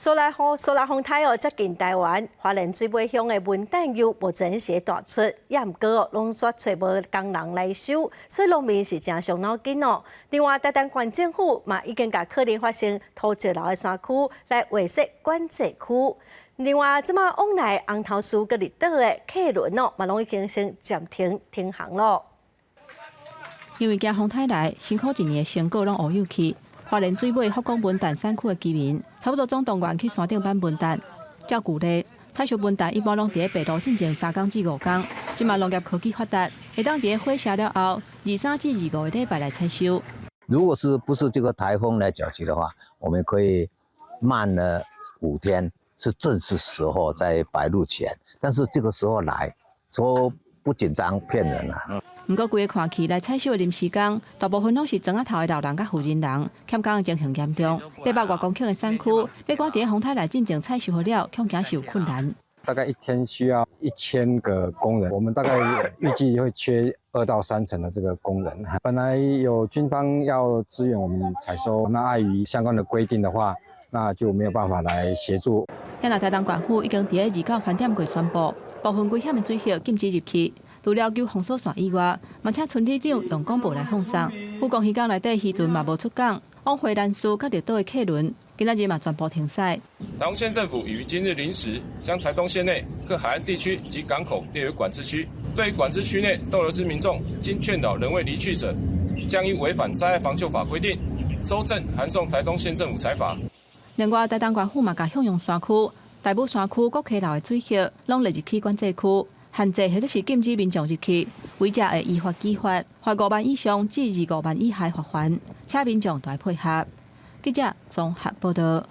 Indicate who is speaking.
Speaker 1: 苏拉风台接近台湾，花莲水尾乡的文旦柚目前是大出，也毋过拢煞找无工人来收，所以农民是真伤脑筋哦。另外，台东县政府嘛已经甲可能发生土石流的山区来划设管制区。另外，即马往来红头树佮绿岛的客轮哦，嘛拢已经先暂停航咯。
Speaker 2: 因为惊风台来，辛苦一年的成果拢乌有去。花莲水尾福冈文旦山区的居民，差不多总动员去山顶搬文旦。照旧例，采收文旦一般拢伫咧白露进前3天至5天。即马农业科技发达，会当伫咧火下了后，23至25个礼拜来采收。
Speaker 3: 如果不是这个台风来搅局的话，我们可以慢了5天，是正是时候在白露前。但是这个时候来，说不紧张骗人啊。
Speaker 2: 不过，规个看起来采收的临时工，大部分拢是庄仔头的老人甲妇人人，欠工的情形严重。800外公顷的山区，要赶伫风台来进前采收好了，恐惊是有困难。
Speaker 4: 大概一天需要1000个工人，我们大概预计会缺2到3成的这个工人。本来有军方要支援我们采收，那碍于相关的规定的话，那就没有办法来协助。
Speaker 2: 现在台东县府已经伫咧29饭店柜宣布，部分危险的水域禁止入去。除了救封锁线以外，嘛请村里长用广播来放送。复工渔港内底渔船嘛无出港，往回南苏甲绿岛的客轮，今仔日嘛全部停驶。
Speaker 5: 台东县政府已于今日零时将台东县内各海岸地区及港口列为管制区。对于管制区内逗留之民众，经劝导仍未离去者，将因违反灾害防救法规定，搜证函送台东县政府裁罚。
Speaker 2: 另外，台东县府嘛甲向阳山区、大武山区各溪流的水域，拢列入去管制区。限制或者是禁止民众入去，违者会依法举发，罚5万以上至25万以下罚款，请民众多配合。记者综合报道。